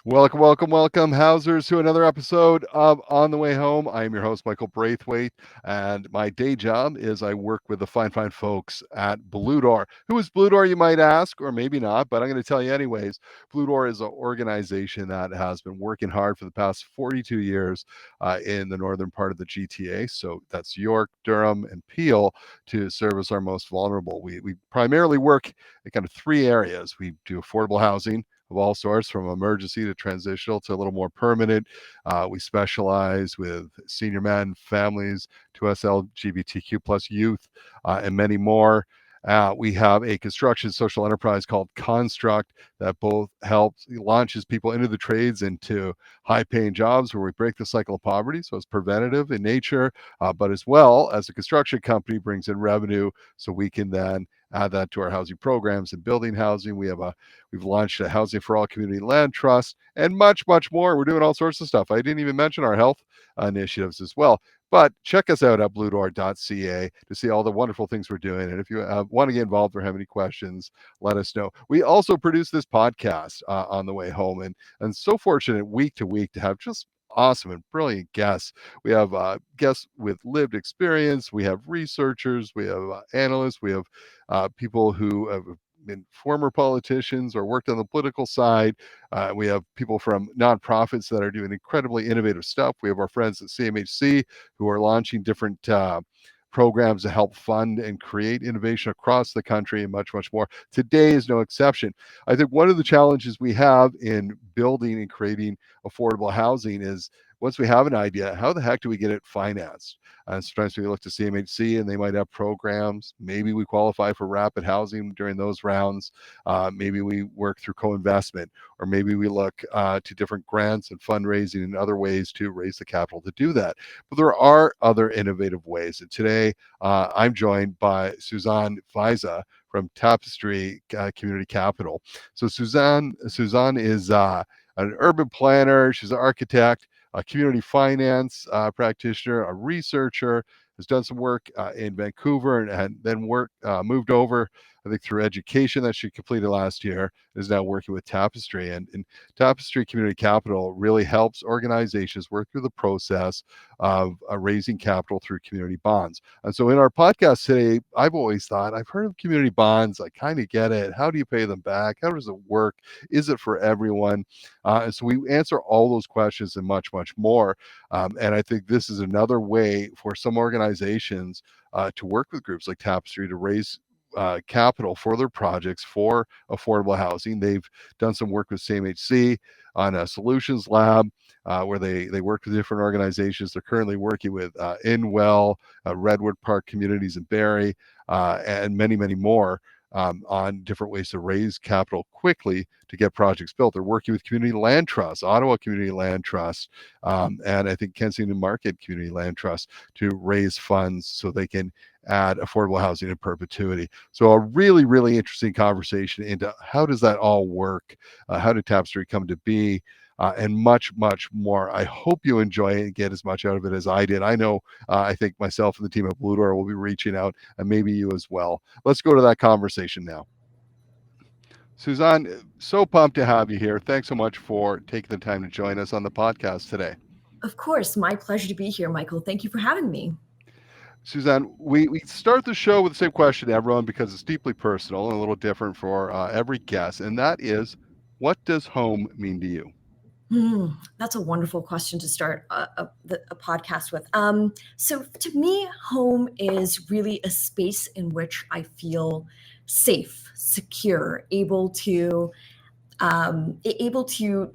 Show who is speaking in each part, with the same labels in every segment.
Speaker 1: Welcome, welcome, welcome, Housers, to another episode of On the Way Home. I am your host, Michael Braithwaite, and my day job is I work with the fine, fine folks at Blue Door. Who is Blue Door, you might ask, or maybe not, but I'm going to tell you anyways. Blue Door is an organization that has been working hard for the past 42 years in the northern part of the GTA. So that's York, Durham, and Peel to service our most vulnerable. We primarily work in kind of three areas. We do affordable housing of all sorts, from emergency to transitional to a little more permanent. We specialize with senior men, families, to us LGBTQ plus youth, and many more. We have a construction social enterprise called Construct that both helps launches people into the trades, into high-paying jobs where we break the cycle of poverty. So it's preventative in nature, but as well as a construction company brings in revenue, so we can then add that to our housing programs and building housing. We've launched a Housing for All Community Land Trust and much, much more. We're doing all sorts of stuff. I didn't even mention our health initiatives as well. But check us out at bluedoor.ca to see all the wonderful things we're doing. And if you want to get involved or have any questions, let us know. We also produce this podcast on the way home, and so fortunate week to week to have just awesome and brilliant guests. We have guests with lived experience. We have researchers. We have analysts. We have people who have been former politicians or worked on the political side. We have people from nonprofits that are doing incredibly innovative stuff. We have our friends at CMHC who are launching different programs to help fund and create innovation across the country, and much, much more. Today is no exception. I think one of the challenges we have in building and creating affordable housing is, once we have an idea, how the heck do we get it financed? Sometimes we look to CMHC and they might have programs. Maybe we qualify for rapid housing during those rounds. Maybe we work through co-investment, or maybe we look to different grants and fundraising and other ways to raise the capital to do that. But there are other innovative ways. And today I'm joined by Suzanne Faiza from Tapestry Community Capital. So Suzanne is an urban planner. She's an architect, a community finance practitioner, a researcher, has done some work in Vancouver, and then moved over, I think, through education that she completed last year, is now working with Tapestry. And Tapestry Community Capital really helps organizations work through the process of raising capital through community bonds. And so in our podcast today, I've always thought, I've heard of community bonds. I kind of get it. How do you pay them back? How does it work? Is it for everyone? And so we answer all those questions and much, much more. And I think this is another way for some organizations to work with groups like Tapestry to raise capital for their projects for affordable housing. They've done some work with CMHC on a solutions lab where they work with different organizations. They're currently working with Inwell, Redwood Park Communities in Barrie, and many, many more. On different ways to raise capital quickly to get projects built. They're working with Community Land Trust, Ottawa Community Land Trust, and I think Kensington Market Community Land Trust to raise funds so they can add affordable housing in perpetuity. So a really, really interesting conversation into how does that all work? How did Tapestry come to be? And much, much more. I hope you enjoy it and get as much out of it as I did. I know, I think myself and the team at Blue Door will be reaching out, and maybe you as well. Let's go to that conversation now. Suzanne, so pumped to have you here. Thanks so much for taking the time to join us on the podcast today.
Speaker 2: Of course, my pleasure to be here, Michael. Thank you for having me.
Speaker 1: Suzanne, we start the show with the same question to everyone because it's deeply personal and a little different for every guest, and that is, what does home mean to you?
Speaker 2: That's a wonderful question to start a podcast with. So, to me, home is really a space in which I feel safe, secure, able to able to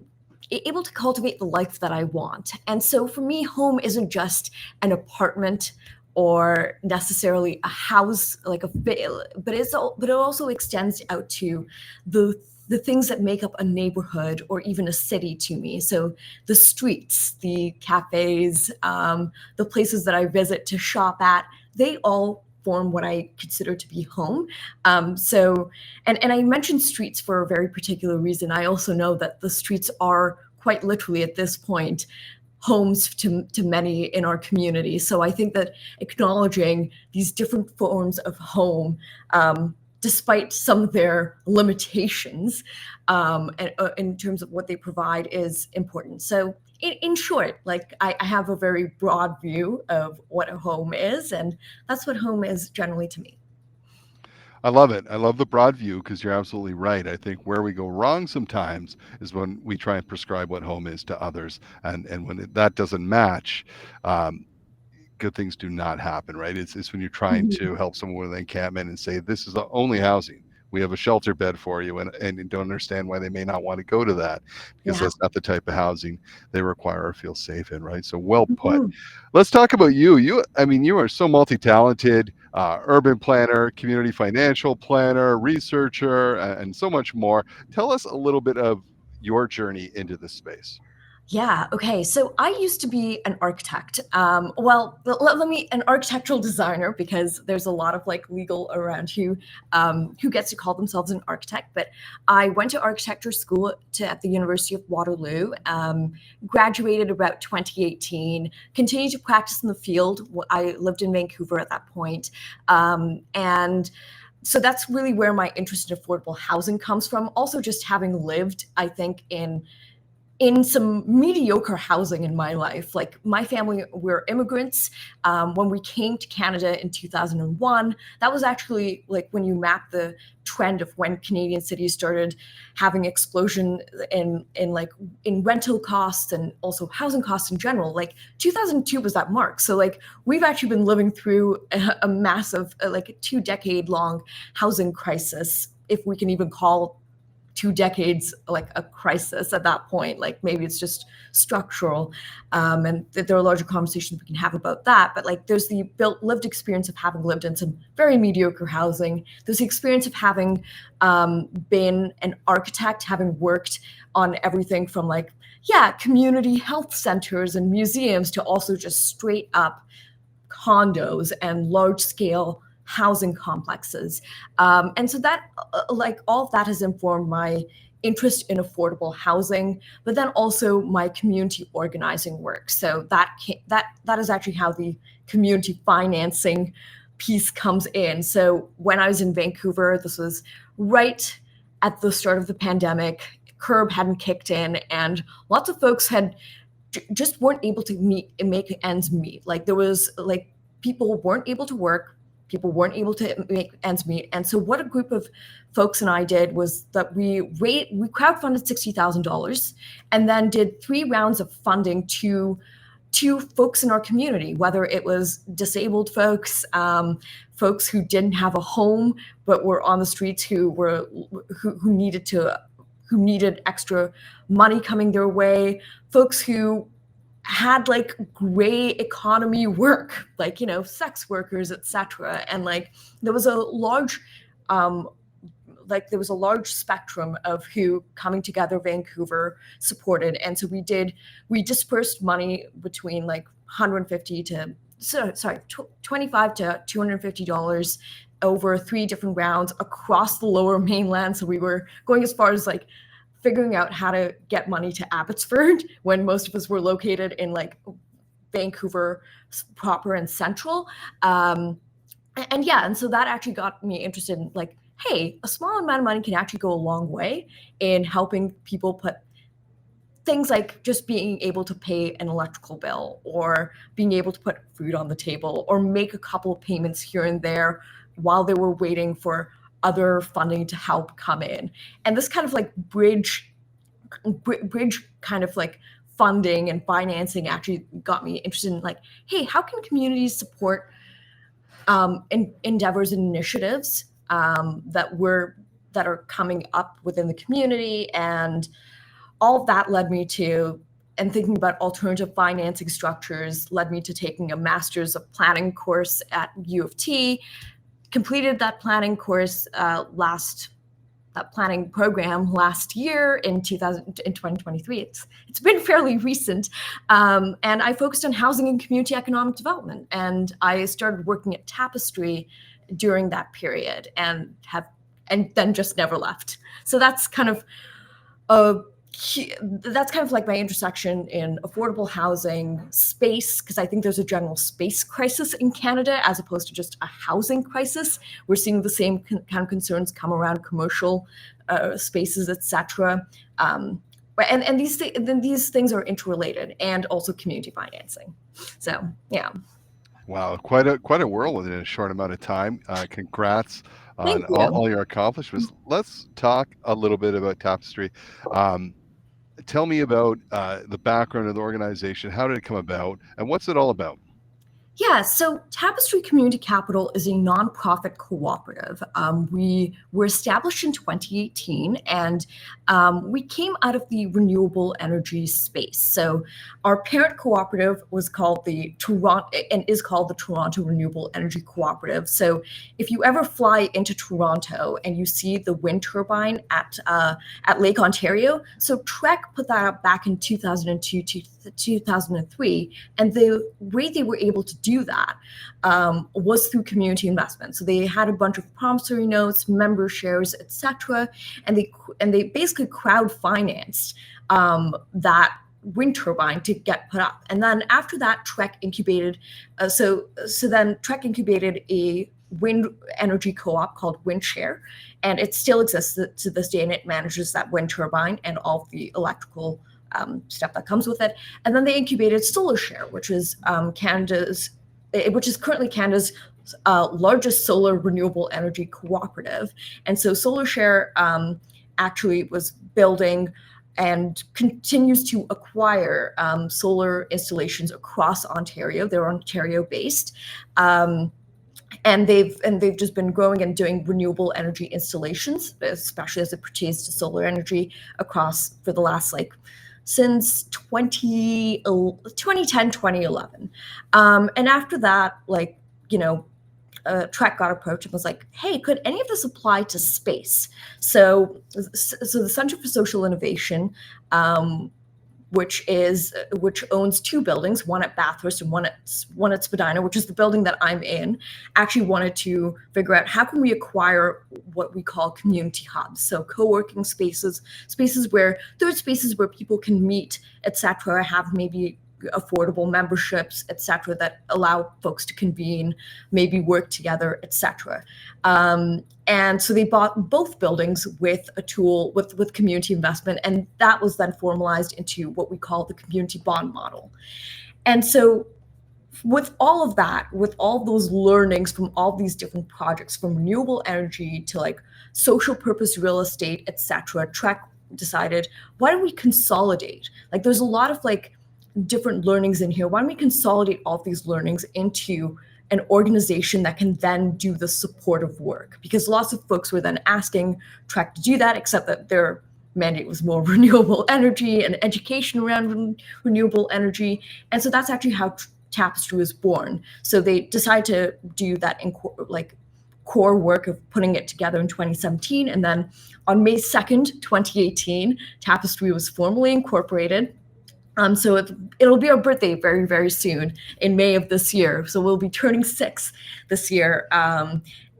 Speaker 2: cultivate the life that I want. And so for me, home isn't just an apartment or necessarily a house, but it also extends out to the things that make up a neighborhood or even a city to me. So the streets, the cafes, the places that I visit to shop at, they all form what I consider to be home. And I mentioned streets for a very particular reason. I also know that the streets are quite literally at this point homes to many in our community. So I think that acknowledging these different forms of home despite some of their limitations, and in terms of what they provide, is important. So in short, like I have a very broad view of what a home is, and that's what home is generally to me.
Speaker 1: I love it. I love the broad view because you're absolutely right. I think where we go wrong sometimes is when we try and prescribe what home is to others, and when that doesn't match, um, good things do not happen, right? It's when you're trying
Speaker 2: Mhm.
Speaker 1: to help someone with an encampment and say, this is the only housing. We have a shelter bed for you, and you don't understand why they may not want to go to that because
Speaker 2: Yeah.
Speaker 1: that's not the type of housing they require or feel safe in, right? So well put.
Speaker 2: Mhm.
Speaker 1: Let's talk about you. I mean, you are so multi-talented, urban planner, community financial planner, researcher, and so much more. Tell us a little bit of your journey into this space.
Speaker 2: Yeah. Okay. So I used to be an architect. Let me an architectural designer, because there's a lot of like legal around who gets to call themselves an architect. But I went to architecture school at the University of Waterloo. Graduated about 2018. Continued to practice in the field. I lived in Vancouver at that point, and so that's really where my interest in affordable housing comes from. Also, just having lived, I think, in some mediocre housing in my life. Like my family, we're immigrants. When we came to Canada in 2001, that was actually like when you map the trend of when Canadian cities started having explosion in rental costs and also housing costs in general. Like 2002 was that mark. So like we've actually been living through a massive, like a 2-decade long housing crisis, if we can even call 2 decades like a crisis at that point. Like maybe it's just structural, and there are larger conversations we can have about that. But like there's the lived experience of having lived in some very mediocre housing. There's the experience of having been an architect, having worked on everything from like, yeah, community health centers and museums to also just straight up condos and large scale housing complexes. And so that, like, all of that has informed my interest in affordable housing, but then also my community organizing work. So that is actually how the community financing piece comes in. So when I was in Vancouver, this was right at the start of the pandemic. Curb hadn't kicked in, and lots of folks had just weren't able to make ends meet. Like there was like people weren't able to work, people weren't able to make ends meet. And so what a group of folks and I did was that we crowdfunded $60,000 and then did 3 rounds of funding to folks in our community, whether it was disabled folks, folks who didn't have a home but were on the streets, who needed extra money coming their way, folks who had like gray economy work, like, you know, sex workers, etc. And like there was a large spectrum of who coming together Vancouver supported. And so we dispersed money between like 150 to sorry 25 to $250 over 3 different rounds across the lower mainland. So we were going as far as like figuring out how to get money to Abbotsford when most of us were located in like Vancouver proper and central. And so that actually got me interested in like, hey, a small amount of money can actually go a long way in helping people put things like just being able to pay an electrical bill or being able to put food on the table or make a couple of payments here and there while they were waiting for other funding to help come in. And this kind of like bridge kind of like funding and financing actually got me interested in like, hey, how can communities support endeavors and initiatives that are coming up within the community? And all of that led me to, and thinking about alternative financing structures led me to taking a master's of planning course at U of T. Completed that planning course that planning program last year in 2023. It's been fairly recent, and I focused on housing and community economic development. And I started working at Tapestry during that period, and then just never left. So that's kind of a that's kind of like my intersection in affordable housing, space, because I think there's a general space crisis in Canada as opposed to just a housing crisis. We're seeing the same kind of concerns come around commercial spaces, etc. And these things are interrelated, and also community financing. So yeah.
Speaker 1: Wow, quite a whirlwind in a short amount of time. Congrats on
Speaker 2: Thank you.
Speaker 1: all your accomplishments. Let's talk a little bit about Tapestry. Um, Tell me about the background of the organization. How did it come about, and what's it all about?
Speaker 2: Yeah, so Tapestry Community Capital is a nonprofit cooperative. We were established in 2018, and we came out of the renewable energy space. So our parent cooperative was called the Toronto, and is called the Toronto Renewable Energy Cooperative. So if you ever fly into Toronto and you see the wind turbine at Lake Ontario, so Trek put that up back in 2002 to 2003, and the way they were able to do that was through community investment. So they had a bunch of promissory notes, member shares, etc., and they basically crowd financed that wind turbine to get put up. And then after that, Trek incubated. Then Trek incubated a wind energy co-op called WindShare, and it still exists to this day, and it manages that wind turbine and all of the electrical stuff that comes with it. And then they incubated SolarShare, which is currently Canada's largest solar renewable energy cooperative. And so SolarShare actually was building and continues to acquire solar installations across Ontario. They're Ontario-based. And they've just been growing and doing renewable energy installations, especially as it pertains to solar energy across for the last since 2010, 2011. And after that, Trek got approached and was like, hey, could any of this apply to space? So the Center for Social Innovation, which owns two buildings, one at Bathurst and one at Spadina, which is the building that I'm in, actually wanted to figure out how can we acquire what we call community hubs. So co-working spaces where people can meet, etc., have maybe affordable memberships, etc., that allow folks to convene, maybe work together, etc. And so they bought both buildings with a tool with community investment, and that was then formalized into what we call the community bond model. And so with all of that, with all those learnings from all these different projects, from renewable energy to social purpose real estate, etc., Trek decided, why don't we consolidate? There's a lot of different learnings in here. Why don't we consolidate all of these learnings into an organization that can then do the supportive work? Because lots of folks were then asking Trek to do that, except that their mandate was more renewable energy and education around renewable energy. And so that's actually how Tapestry was born. So they decided to do that in core work of putting it together in 2017. And then on May 2nd, 2018, Tapestry was formally incorporated. So it'll be our birthday very, very soon in May of this year. So we'll be turning 6 this year.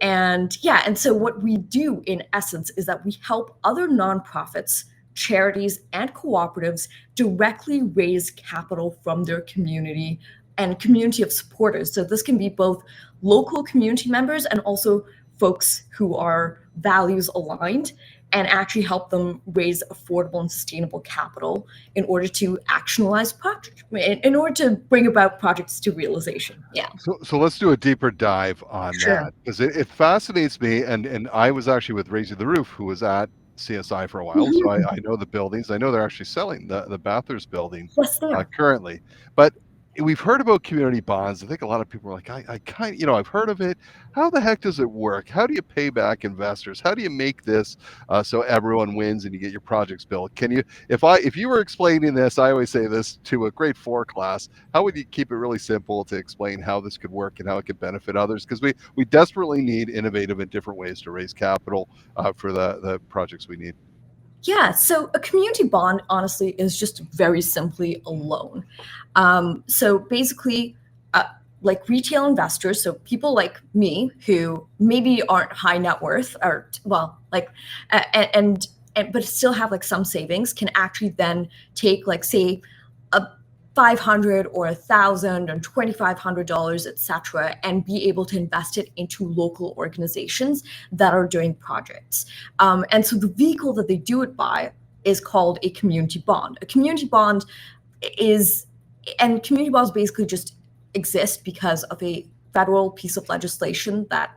Speaker 2: And so what we do in essence is that we help other nonprofits, charities, and cooperatives directly raise capital from their community and community of supporters. So this can be both local community members and also folks who are values aligned, and actually help them raise affordable and sustainable capital in order to actionalize projects, in order to bring about projects to realization. Yeah.
Speaker 1: So let's do a deeper dive on
Speaker 2: Sure.
Speaker 1: that, because it fascinates me. And I was actually with Raising the Roof, who was at CSI for a while, so I know the buildings. I know they're actually selling the Bathurst building
Speaker 2: Yes, they are.
Speaker 1: currently, but we've heard about community bonds. I think a lot of people are like, I kind of, I've heard of it. How the heck does it work? How do you pay back investors? How do you make this so everyone wins and you get your projects built? Can you, if you were explaining this, I always say this to a grade 4 class, how would you keep it really simple to explain how this could work and how it could benefit others? Because we desperately need innovative and different ways to raise capital for the projects we need.
Speaker 2: Yeah, so a community bond, honestly, is just very simply a loan. So basically, retail investors, so people like me who maybe aren't high net worth, or but still have like some savings, can actually then take like, say, a $500 or $1,000 and $2,500, etc., and be able to invest it into local organizations that are doing projects. And so the vehicle that they do it by is called a community bond. A community bond and community bonds basically just exist because of a federal piece of legislation that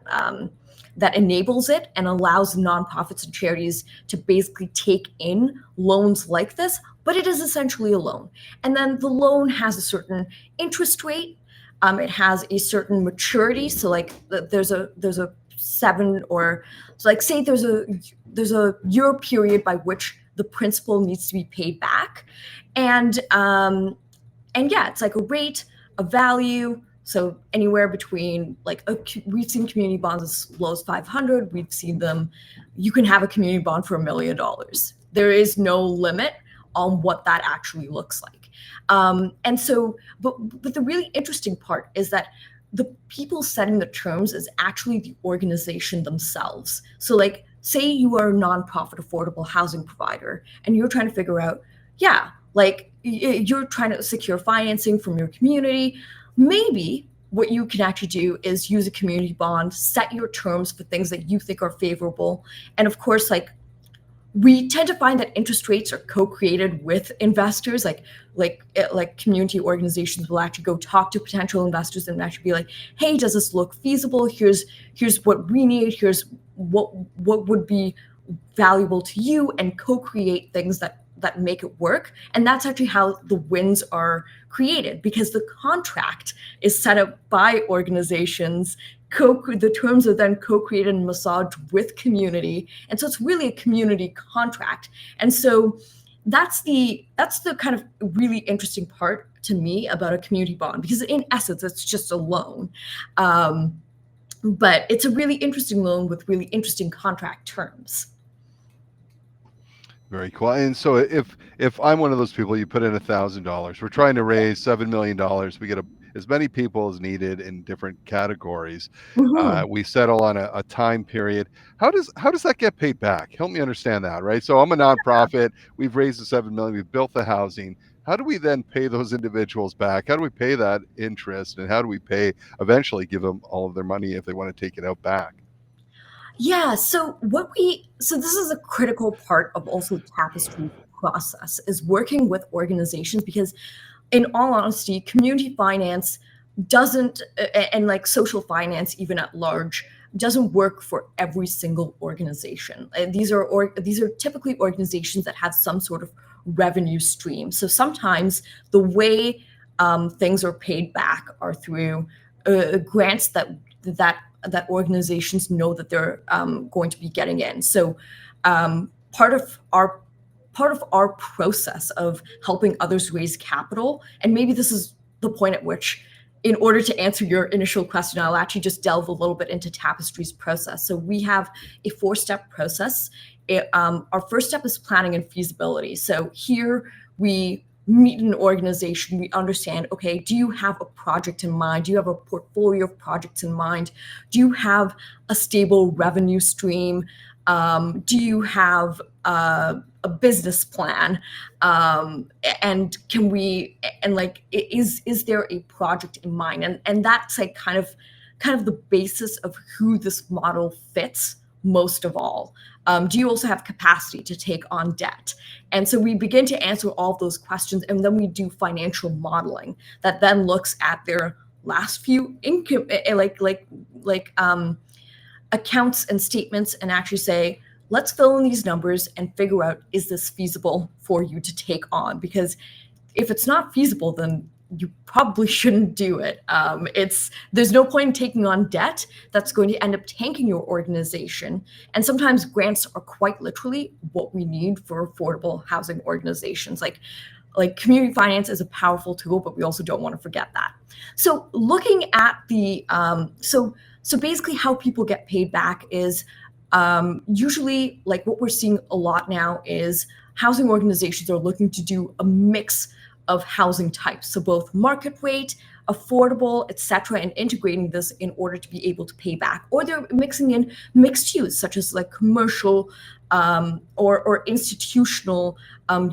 Speaker 2: enables it and allows nonprofits and charities to basically take in loans like this, but it is essentially a loan. And then the loan has a certain interest rate. It has a certain maturity. So like there's a 7 or so, like say there's a year period by which the principal needs to be paid back. And yeah, it's like a rate, a value. So anywhere between like we've seen community bonds as low as 500. We've seen them. You can have a community bond for $1 million. There is no limit on what that actually looks like. And so, but the really interesting part is that the people setting the terms is actually the organization themselves. So like, say you are a nonprofit affordable housing provider and you're trying to figure out, like you're trying to secure financing from your community. Maybe what you can actually do is use a community bond, set your terms for things that you think are favorable. And of course, like we tend to find that interest rates are co-created with investors. Like community organizations will actually go talk to potential investors and actually be like, hey, does this look feasible? Here's what we need. Here's what would be valuable to you, and co-create things that make it work. And that's actually how the wins are created, because the contract is set up by organizations. The terms are then co-created and massaged with community. And so it's really a community contract. And so that's the kind of really interesting part to me about a community bond, because in essence, it's just a loan. But it's a really interesting loan with really interesting contract terms.
Speaker 1: Very cool. And so if I'm one of those people, you put in $1,000, we're trying to raise $7 million. We get as many people as needed in different categories.
Speaker 2: Mm-hmm.
Speaker 1: We settle on a time period. How does that get paid back? Help me understand that, right? So I'm a nonprofit. We've raised the $7 million. We've built the housing. How do we then pay those individuals back? How do we pay that interest? And how do we eventually give them all of their money if they want to take it out back?
Speaker 2: Yeah, so this is a critical part of also Tapestry's process, is working with organizations, because in all honesty, community finance doesn't, and like social finance even at large, doesn't work for every single organization. These are typically organizations that have some sort of revenue stream. So sometimes the way things are paid back are through grants that organizations know that they're going to be getting in. So part of our process of helping others raise capital, and maybe this is the point at which, in order to answer your initial question, I'll actually just delve a little bit into Tapestry's process. So we have a 4-step process. Our first step is planning and feasibility. So here we meet an organization, we understand, okay, do you have a project in mind? Do you have a portfolio of projects in mind? Do you have a stable revenue stream? Do you have a business plan? And is there a project in mind? And that's like kind of the basis of who this model fits most of all. Do you also have capacity to take on debt? And so we begin to answer all of those questions, and then we do financial modeling that then looks at their last few income, accounts and statements, and actually say, let's fill in these numbers and figure out, is this feasible for you to take on? Because if it's not feasible, then you probably shouldn't do it. There's no point in taking on debt that's going to end up tanking your organization. And sometimes grants are quite literally what we need for affordable housing organizations. Like community finance is a powerful tool, but we also don't want to forget that. So looking at the, so basically how people get paid back is usually, like what we're seeing a lot now is housing organizations are looking to do a mix of housing types, so both market rate, affordable, etc., and integrating this in order to be able to pay back. Or they're mixing in mixed use, such as like commercial, or institutional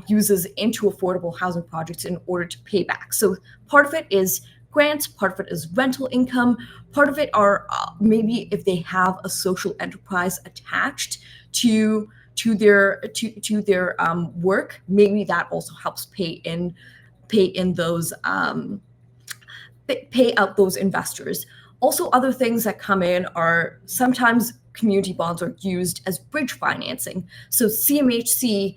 Speaker 2: uses into affordable housing projects in order to pay back. So part of it is grants, part of it is rental income, part of it are maybe if they have a social enterprise attached to their work, maybe that also helps pay in those pay out those investors. Also, other things that come in are sometimes community bonds are used as bridge financing. So CMHC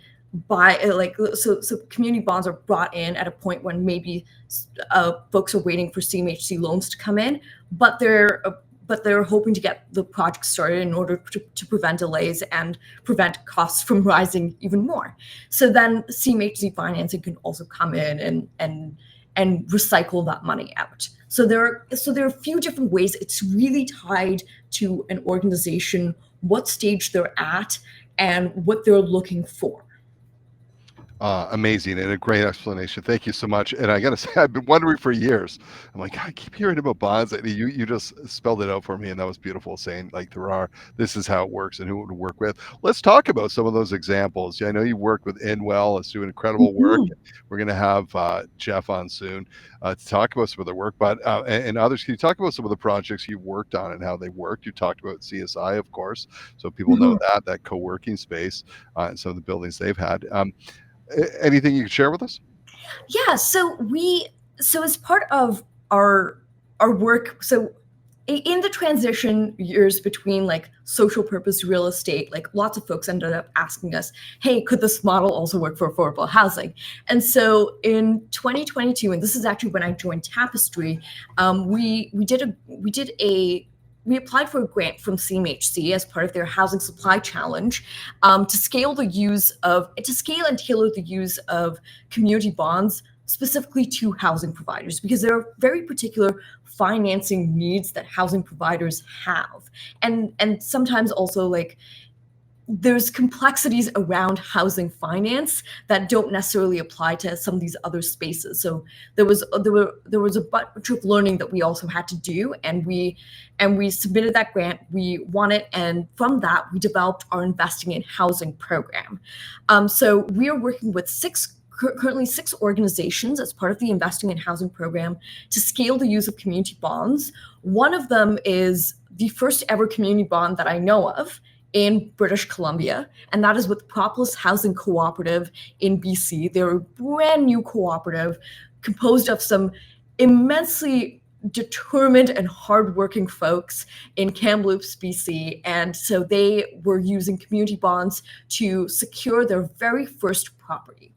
Speaker 2: so community bonds are brought in at a point when maybe folks are waiting for CMHC loans to come in, but they're hoping to get the project started in order to prevent delays and prevent costs from rising even more. So then CMHC financing can also come in and recycle that money out. So there are a few different ways. It's really tied to an organization, what stage they're at, and what they're looking for.
Speaker 1: Amazing and a great explanation. Thank you so much. And I got to say, I've been wondering for years. I'm like, I keep hearing about bonds. And you just spelled it out for me, and that was beautiful. Saying like this is how it works and who it would work with. Let's talk about some of those examples. Yeah, I know you work with Inwell. It's doing incredible work. We're going to have Jeff on soon to talk about some of their work, but and others. Can you talk about some of the projects you've worked on and how they worked? You talked about CSI, of course, so people know that co-working space and some of the buildings they've had. Anything you can share with us?
Speaker 2: Yeah, so as part of our work, so in the transition years between like social purpose real estate, like lots of folks ended up asking us, hey, could this model also work for affordable housing? And so in 2022, and this is actually when I joined Tapestry, we applied for a grant from CMHC as part of their housing supply challenge to scale and tailor the use of community bonds specifically to housing providers, because there are very particular financing needs that housing providers have. And sometimes also like there's complexities around housing finance that don't necessarily apply to some of these other spaces. So there was a bunch of learning that we also had to do, and we submitted that grant. We won it, and from that we developed our investing in housing program. So we are working with currently six organizations as part of the investing in housing program to scale the use of community bonds. One of them is the first ever community bond that I know of in British Columbia, and that is with Propolis Housing Cooperative in BC. They're a brand new cooperative composed of some immensely determined and hardworking folks in Kamloops, BC. And so they were using community bonds to secure their very first property.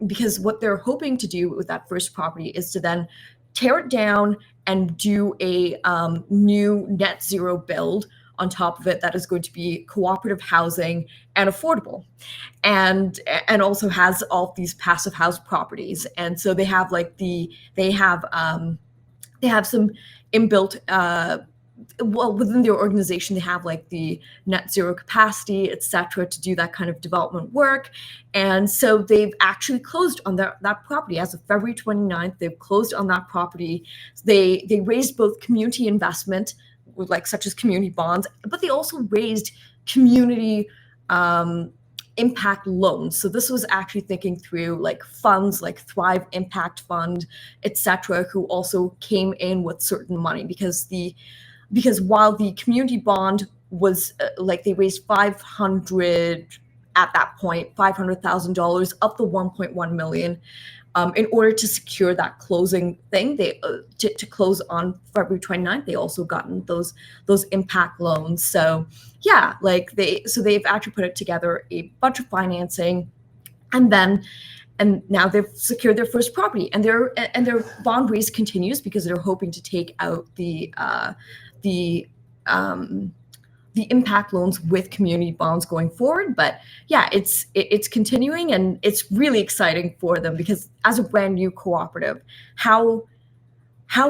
Speaker 2: Because what they're hoping to do with that first property is to then tear it down and do a new net zero build on top of it that is going to be cooperative housing and affordable, and also has all these passive house properties. And so they have some inbuilt within their organization, they have like the net zero capacity, et cetera, to do that kind of development work. And so they've actually closed on that property as of February 29th. They've closed on that property. They raised both community investment, with like such as community bonds, but they also raised community impact loans. So this was actually thinking through like funds like Thrive Impact Fund, et cetera, who also came in with certain money, because while the community bond was they raised $500,000 at that point, $500,000 of the $1.1 million. In order to secure that closing thing, they to close on February 29th, they also gotten those impact loans. So yeah, they've actually put it together a bunch of financing, and now they've secured their first property, and their bond raise continues because they're hoping to take out the impact loans with community bonds going forward. But yeah, it's continuing, and it's really exciting for them, because as a brand new cooperative, how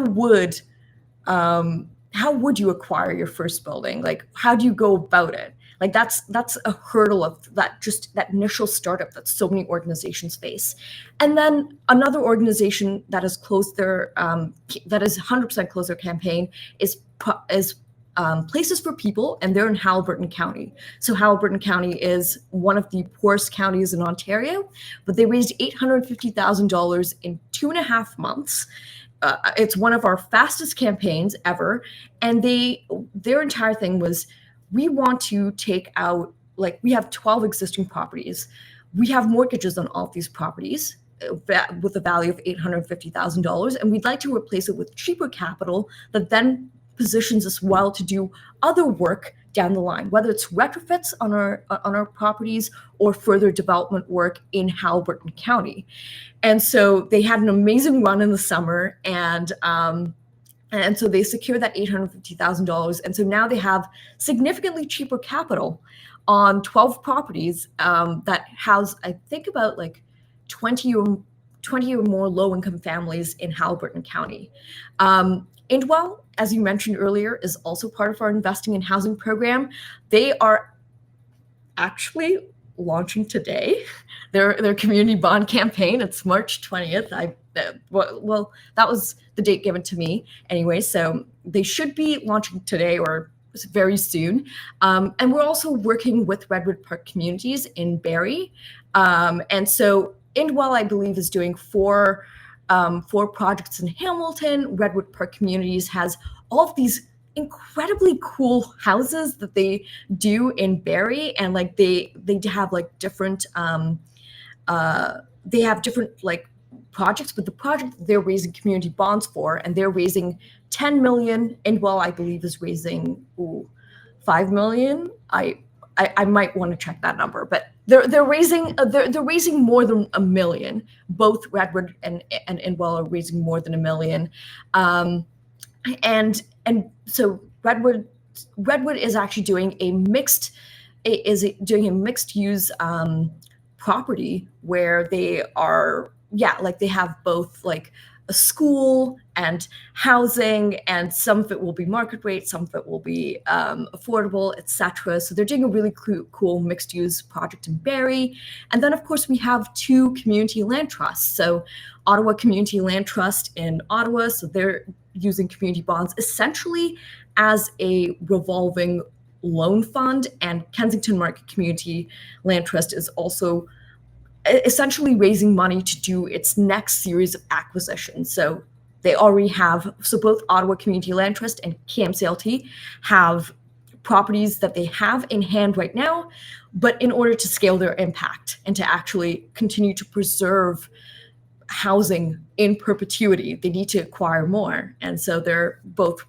Speaker 2: would you acquire your first building? Like, how do you go about it? Like that's a hurdle of that initial startup that so many organizations face. And then another organization that has closed that has 100% closed their campaign is places for people, and they're in Haliburton County. So Haliburton County is one of the poorest counties in Ontario, but they raised $850,000 in 2.5 months. It's one of our fastest campaigns ever, and their entire thing was, we want to take out, like, we have 12 existing properties. We have mortgages on all of these properties with a value of $850,000, and we'd like to replace it with cheaper capital that then positions us well to do other work down the line, whether it's retrofits on our properties or further development work in Haliburton County. And so they had an amazing run in the summer, and so they secured that $850,000, and so now they have significantly cheaper capital on 12 properties that house, I think, about like 20 or more low-income families in Haliburton County. Indwell, as you mentioned earlier, is also part of our Investing in Housing program. They are actually launching today their community bond campaign. It's March 20th. Well, that was the date given to me anyway, so they should be launching today or very soon. And we're also working with Redwood Park Communities in Barrie. And so Indwell, I believe, is doing four projects in Hamilton. Redwood Park Communities has all of these incredibly cool houses that they do in Barrie, and like they have like different like projects, but the project they're raising community bonds for, and they're raising 10 million. Indwell, I believe, is raising 5 million. I might want to check that number, but they're raising more than $1 million. Both Redwood and Indwell are raising more than $1 million, and so Redwood is actually doing a mixed use property where they are, like they have both like a school and housing, and some of it will be market rate, some of it will be affordable, etc. So they're doing a really cool mixed use project in Barrie. And then of course we have 2 community land trusts. So Ottawa Community Land Trust in Ottawa, so they're using community bonds essentially as a revolving loan fund, and Kensington Market Community Land Trust is also essentially raising money to do its next series of acquisitions. So they already have, so both Ottawa Community Land Trust and KMCLT have properties that they have in hand right now, but in order to scale their impact and to actually continue to preserve housing in perpetuity, they need to acquire more. And so they'll both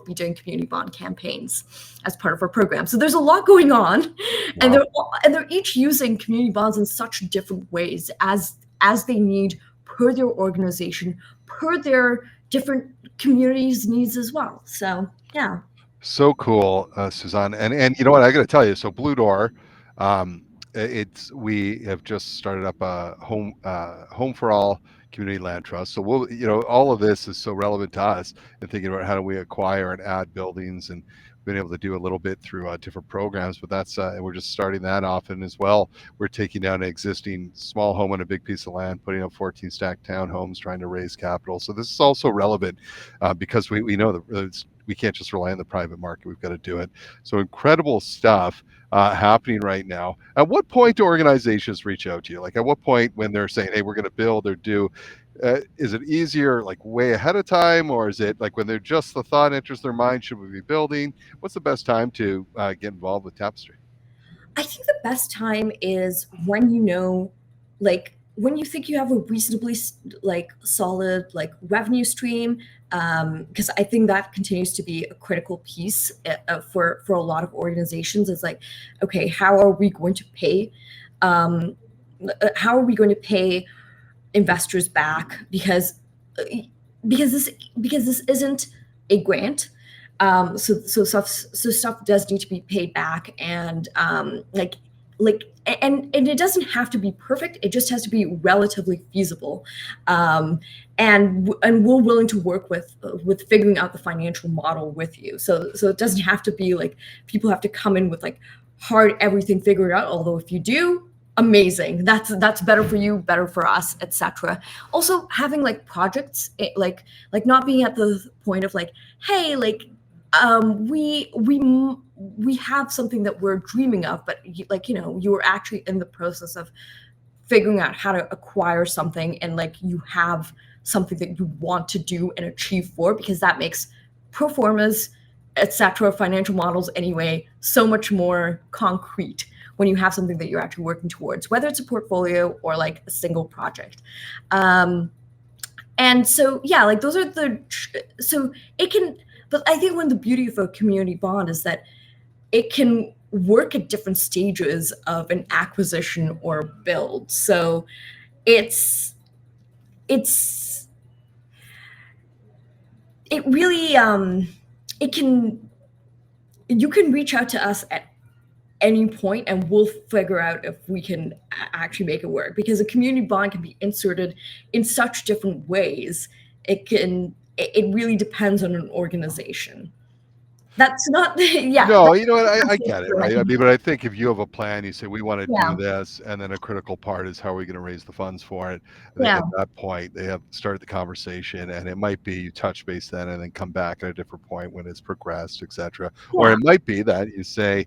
Speaker 2: be doing community bond campaigns as part of our program. So there's a lot going on. Wow. and they're each using community bonds in such different ways as they need, per their organization, per their different communities' needs as well. So yeah.
Speaker 1: So cool, Suzanne. And you know what, I got to tell you, so Blue Door, we have just started up a home for all community land trust. So we'll, all of this is so relevant to us, and thinking about how do we acquire and add buildings, and been able to do a little bit through different programs, but that's we're just starting that off. And as well, we're taking down an existing small home on a big piece of land, putting up 14 stacked townhomes, trying to raise capital. So this is also relevant because we know that we can't just rely on the private market. We've got to do it. So incredible stuff happening right now. At what point do organizations reach out to you? Like at what point, when they're saying, hey, we're going to build or do, is it easier like way ahead of time, or is it like when they're just the thought enters their mind, should we be building? What's the best time to get involved with Tapestry?
Speaker 2: I think the best time is when when you think you have a reasonably solid revenue stream, because I think that continues to be a critical piece for a lot of organizations. It's like, okay, how are we going to pay? How are we going to pay investors back? Because this isn't a grant. So stuff does need to be paid back, and and it doesn't have to be perfect. It just has to be relatively feasible, and we're willing to work with figuring out the financial model with you. So it doesn't have to be like people have to come in with like hard everything figured out. Although if you do, amazing, that's better for you, better for us, etc. Also having like projects, like not being at the point of like, hey, like We have something that we're dreaming of, but like, you know, you were actually in the process of figuring out how to acquire something, and like you have something that you want to do and achieve for, because that makes pro formas, etc., financial models anyway, so much more concrete when you have something that you're actually working towards, whether it's a portfolio or like a single project. And so yeah, like those are so it can, but I think one of the beauty of a community bond is that it can work at different stages of an acquisition or build. So it's it's it really it can, you can reach out to us at any point and we'll figure out if we can actually make it work, because a community bond can be inserted in such different ways. It really depends on an organization. That's not yeah,
Speaker 1: No,
Speaker 2: that's
Speaker 1: you know what? I
Speaker 2: not
Speaker 1: get it,
Speaker 2: what I
Speaker 1: right? I
Speaker 2: can
Speaker 1: mean,
Speaker 2: do.
Speaker 1: but I think if you have a plan, you say we want to do
Speaker 2: Yeah,
Speaker 1: this, and then a critical part is how are we going to raise the funds for it. I think
Speaker 2: yeah,
Speaker 1: at that point they have started the conversation, and it might be you touch base then, and then come back at a different point when it's progressed, etc. Or
Speaker 2: yeah,
Speaker 1: it might be that you say,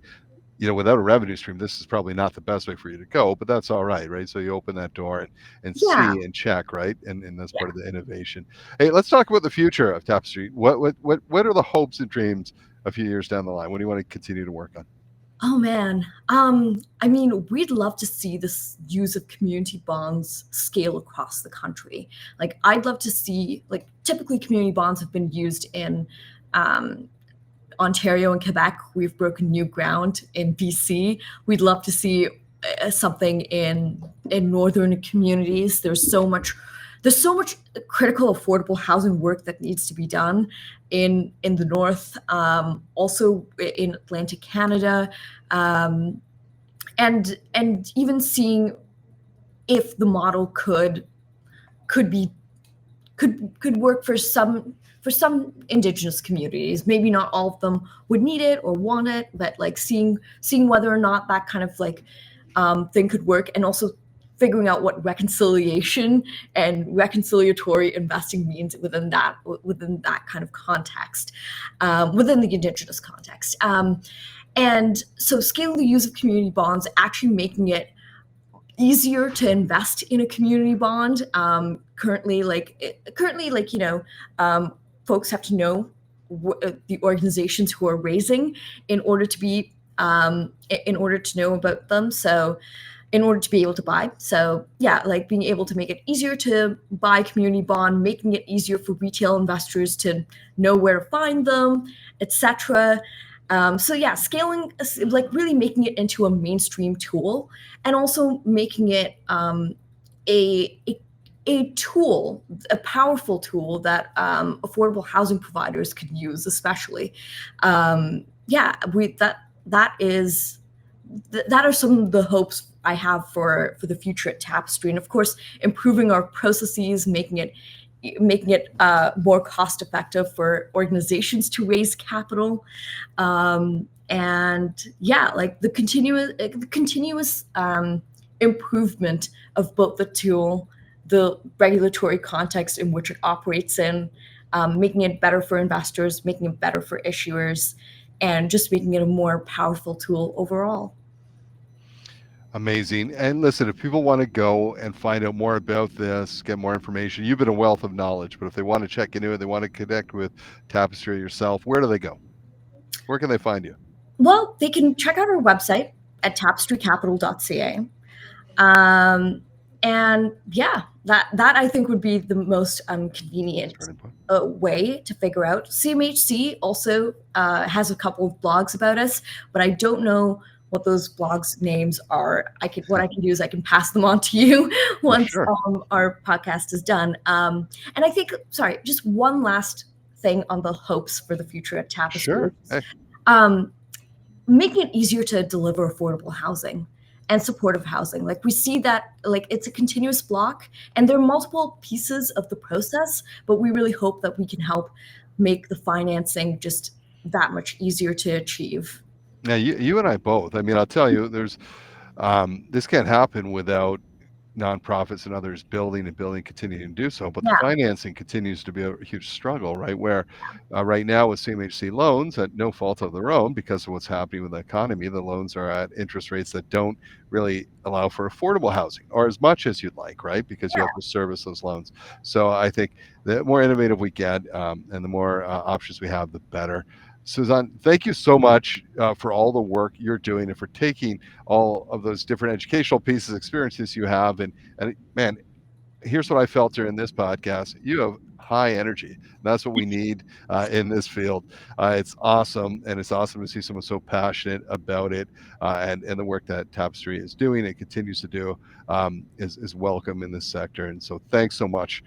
Speaker 1: you know, without a revenue stream, this is probably not the best way for you to go, but that's all right, right? So you open that door and
Speaker 2: yeah.
Speaker 1: see and check, right? And that's part of the innovation. Hey, let's talk about the future of Tapestry. What are the hopes and dreams a few years down the line? What do you want to continue to work on?
Speaker 2: Oh man. I mean, we'd love to see this use of community bonds scale across the country. Like, I'd love to see, like, typically community bonds have been used in um, Ontario and Quebec. We've broken new ground in BC. We'd love to see something in northern communities. There's so much critical affordable housing work that needs to be done in the north, also in Atlantic Canada, um, and even seeing if the model could be could work for some Indigenous communities. Maybe not all of them would need it or want it, but like seeing whether or not that kind of like thing could work, and also figuring out what reconciliation and reconciliatory investing means within that kind of context, within the Indigenous context. And so scaling the use of community bonds, actually making it easier to invest in a community bond. Currently, you know, folks have to know the organizations who are raising in order to be in order to know about them. So in order to be able to buy. So yeah, like being able to make it easier to buy community bond, making it easier for retail investors to know where to find them, etc. So yeah, scaling, like really making it into a mainstream tool, and also making it a, a a tool, a powerful tool that affordable housing providers could use, especially. Yeah, that is that are some of the hopes I have for the future at Tapestry, and of course, improving our processes, making it more cost effective for organizations to raise capital, and yeah, like the continuous improvement of both the tool, the regulatory context in which it operates in, making it better for investors, making it better for issuers, and just making it a more powerful tool overall.
Speaker 1: Amazing. And listen, if people want to go and find out more about this, get more information, you've been a wealth of knowledge, but if they want to check into it, they want to connect with Tapestry yourself, where do they go? Where can they find you?
Speaker 2: Well, they can check out our website at tapestrycapital.ca. Um, and yeah, that I think would be the most convenient
Speaker 1: Starting point.
Speaker 2: way to figure out. CMHC also has a couple of blogs about us, but I don't know what those blogs names are. What I can do is I can pass them on to you
Speaker 1: For
Speaker 2: once
Speaker 1: sure.
Speaker 2: our podcast is done. And I think, sorry, just one last thing on the hopes for the future at Tapestry.
Speaker 1: Sure. Hey,
Speaker 2: Um, Making it easier to deliver affordable housing and supportive housing. Like we see that like it's a continuous block, and there are multiple pieces of the process, but we really hope that we can help make the financing just that much easier to achieve.
Speaker 1: now you and I both. I mean, I'll tell you, there's this can't happen without nonprofits and others building and building, continuing to do so, but the
Speaker 2: Yeah.
Speaker 1: financing continues to be a huge struggle, right? Where right now with CMHC loans, at no fault of their own, because of what's happening with the economy, the loans are at interest rates that don't really allow for affordable housing or as much as you'd like, right? Because you have to service those loans. So I think the more innovative we get, and the more options we have, the better. Suzanne, thank you so much for all the work you're doing and for taking all of those different educational pieces, experiences you have. And man, here's what I felt during this podcast. You have high energy. That's what we need in this field. It's awesome. And it's awesome to see someone so passionate about it. And the work that Tapestry is doing and continues to do is welcome in this sector. And so thanks so much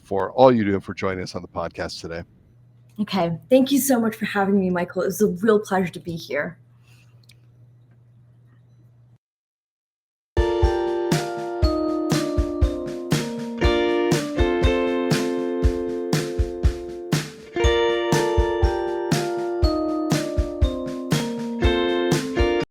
Speaker 1: for all you do and for joining us on the podcast today.
Speaker 2: Okay. Thank you so much for having me, Michael. It was a real pleasure to be here.